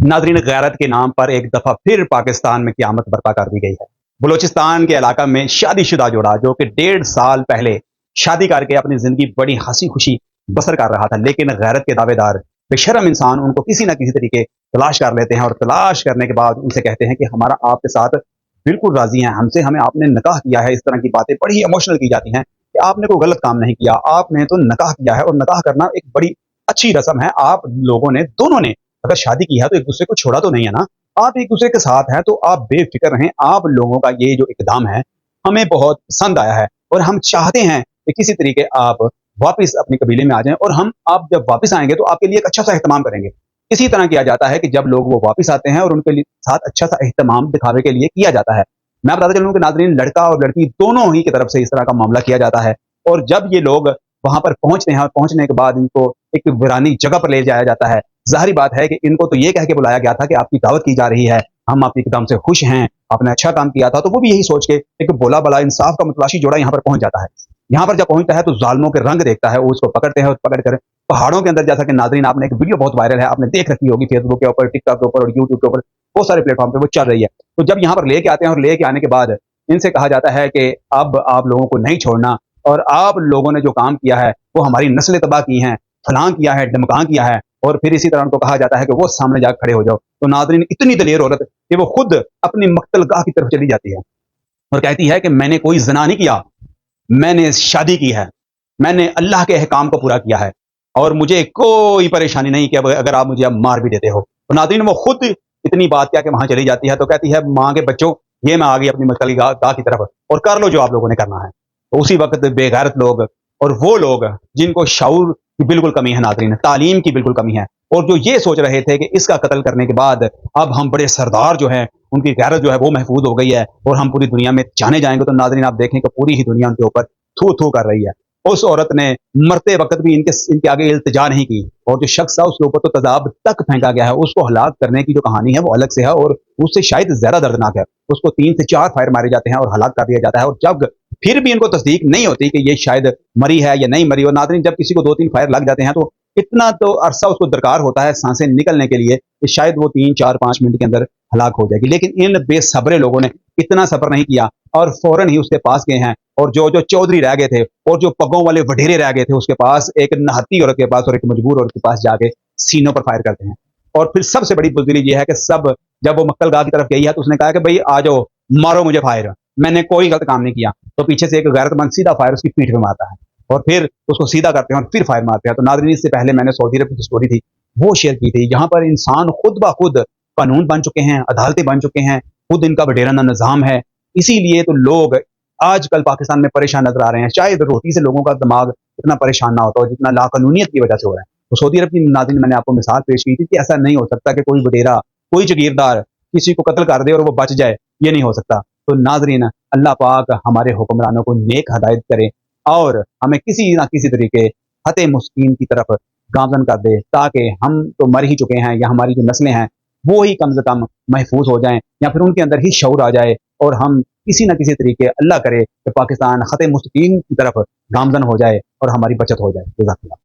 नाजरीन, गैरत के नाम पर एक दफ़ा फिर पाकिस्तान में क़यामत बर्पा कर दी गई है। बलूचिस्तान के इलाका में शादीशुदा जोड़ा जो कि 1.5 साल पहले शादी करके अपनी ज़िंदगी बड़ी हंसी खुशी बसर कर रहा था, लेकिन गैरत के दावेदार बेशरम इंसान उनको किसी न किसी तरीके तलाश कर लेते हैं और तलाश करने के बाद उनसे कहते हैं कि हमारा आपके साथ बिल्कुल राजी हैं, हमसे हमें आपने निकाह किया है। इस तरह की बातें बड़ी इमोशनल की जाती हैं कि आपने कोई गलत काम नहीं किया, आपने तो निकाह किया है। और निकाह करना एक बड़ी अच्छी रस्म है। आप लोगों ने, दोनों ने अगर शादी की है तो एक दूसरे को छोड़ा तो नहीं है ना। आप एक दूसरे के साथ हैं तो आप बेफिक्र रहें। आप लोगों का ये जो इकदाम है हमें बहुत पसंद आया है और हम चाहते हैं कि किसी तरीके आप वापस अपने कबीले में आ जाएं और हम, आप जब वापस आएंगे तो आपके लिए एक अच्छा सा एहतमाम करेंगे। इसी तरह किया जाता है कि जब लोग वो वापस आते हैं और उनके लिए साथ अच्छा सा एहतमाम दिखावे के लिए किया जाता है। मैं बताता चलूँ कि नाजरीन, लड़का और लड़की दोनों ही की तरफ से इस तरह का मामला किया जाता है। और जब ये लोग वहां पर पहुंचते हैं और पहुंचने के बाद इनको एक वीरानी जगह पर ले जाया जाता है। ज़ाहिर बात है कि इनको तो ये कह के बुलाया गया था कि आपकी दावत की जा रही है, हम आपके एकदम से खुश हैं, आपने अच्छा काम किया था। तो वो भी यही सोच के एक बोला बला इंसाफ का मुतलाशी जोड़ा यहाँ पर पहुंच जाता है। यहाँ पर जब पहुंचता है तो जालिमों के रंग देखता है, वो उसको पकड़ते हैं और पकड़ कर पहाड़ों के अंदर, जैसा कि नाजरीन आपने एक वीडियो बहुत वायरल है, आपने देख रखी होगी फेसबुक के ऊपर, टिकटॉक के ऊपर और यूट्यूब के ऊपर, बहुत सारे प्लेटफॉर्म पे वो चल रही है। तो जब यहाँ पर लेके आते हैं और लेके आने के बाद इनसे कहा जाता है कि अब आप लोगों को नहीं छोड़ना और आप लोगों ने जो काम किया है वो हमारी नस्लें तबाह की हैं, फलां किया है, ढमकां किया है। और फिर इसी तरह उनको कहा जाता है कि वो सामने जाकर खड़े हो जाओ। तो नाजरीन, इतनी दलेर औरत कि वो खुद अपनी मक्तलगाह की तरफ चली जाती है और कहती है कि मैंने कोई ज़िना नहीं किया, मैंने शादी की है, मैंने अल्लाह के अहकाम को पूरा किया है और मुझे कोई परेशानी नहीं कि अब अगर आप मुझे अब मार भी देते हो। तो नाज़रीन, वो खुद इतनी बात क्या कि वहां चली जाती है। तो कहती है, माँ के बच्चों, ये मैं आ गई अपनी मक्तल गाह की तरफ और कर लो जो आप लोगों ने करना है। तो उसी वक्त बेगैरत लोग और वो लोग जिनको शऊर की बिल्कुल कमी है, नाज़रीन तालीम की बिल्कुल कमी है, और जो ये सोच रहे थे कि इसका कत्ल करने के बाद अब हम बड़े सरदार जो हैं, उनकी गैरत जो है वो महफूज हो गई है और हम पूरी दुनिया में जाने जाएंगे। तो नाज़रीन, आप देखें कि पूरी ही दुनिया उनके ऊपर थू थू कर रही है। उस औरत ने मरते वक्त भी इनके आगे इल्तिजा नहीं की और जो शख्स था उसके ऊपर तो तजाब तक फेंका गया है। उसको हलाक करने की जो कहानी है वो अलग से है और उससे शायद ज्यादा दर्दनाक है। उसको 3 से 4 फायर मारे जाते हैं और हलाक कर दिया जाता है। और जब फिर भी इनको तस्दीक नहीं होती कि ये शायद मरी है या नहीं मरी, और नाज़रीन जब किसी को 2-3 फायर लग जाते हैं तो इतना तो अरसा उसको दरकार होता है सांसें निकलने के लिए कि शायद वो 3-4-5 मिनट के अंदर हलाक हो जाएगी। लेकिन इन बेसब्रे लोगों ने इतना सब्र नहीं किया और फौरन ही उसके पास गए हैं। और जो जो चौधरी रह गए थे और जो पगों वाले वडेरे रह गए थे उसके पास, एक नहाती औरत के पास और एक मजबूर औरत के पास जाके सीनों पर फायर करते हैं। और फिर सबसे बड़ी बुजदिली ये है कि सब, जब वो मक्तल गाह की तरफ गई है तो उसने कहा कि भाई आ जाओ, मारो मुझे फायर, मैंने कोई गलत काम नहीं किया। तो पीछे से एक गैरतमंद सीधा फायर उसकी पीठ पे मारता है और फिर उसको सीधा करते हैं और फिर फायर मारते हैं। तो नाज़रीन, इससे पहले मैंने सऊदी अरब की स्टोरी थी वो शेयर की थी, जहां पर इंसान खुद ब खुद कानून बन चुके हैं, अदालतें बन चुके हैं, खुद इनका वडेराना निज़ाम है। इसीलिए तो लोग आजकल पाकिस्तान में परेशान नजर आ रहे हैं। शायद रोटी से लोगों का दिमाग इतना परेशान ना होता हो जितना लाकानूनियत की वजह से हो रहा है। तो सऊदी अरब की, नाज़रीन मैंने आपको मिसाल पेश की थी कि ऐसा नहीं हो सकता कि कोई वडेरा, कोई जागीरदार किसी को कत्ल कर दे और वो बच जाए, ये नहीं हो सकता। तो नाज़रीन, अल्लाह पाक हमारे हुक्मरानों को नेक हदायत करे और हमें किसी ना किसी तरीके फतेह मुस्कीन की तरफ गामजन कर दे, ताकि हम तो मर ही चुके हैं या हमारी जो नस्लें हैं वो ही कम से कम महफूज हो जाएं या फिर उनके अंदर ही शऊर आ जाए और हम किसी न किसी तरीके, अल्लाह करे कि पाकिस्तान फतेह मुस्कीन की तरफ गामजन हो जाए और हमारी बचत हो जाए। जज़ाकल्लाह।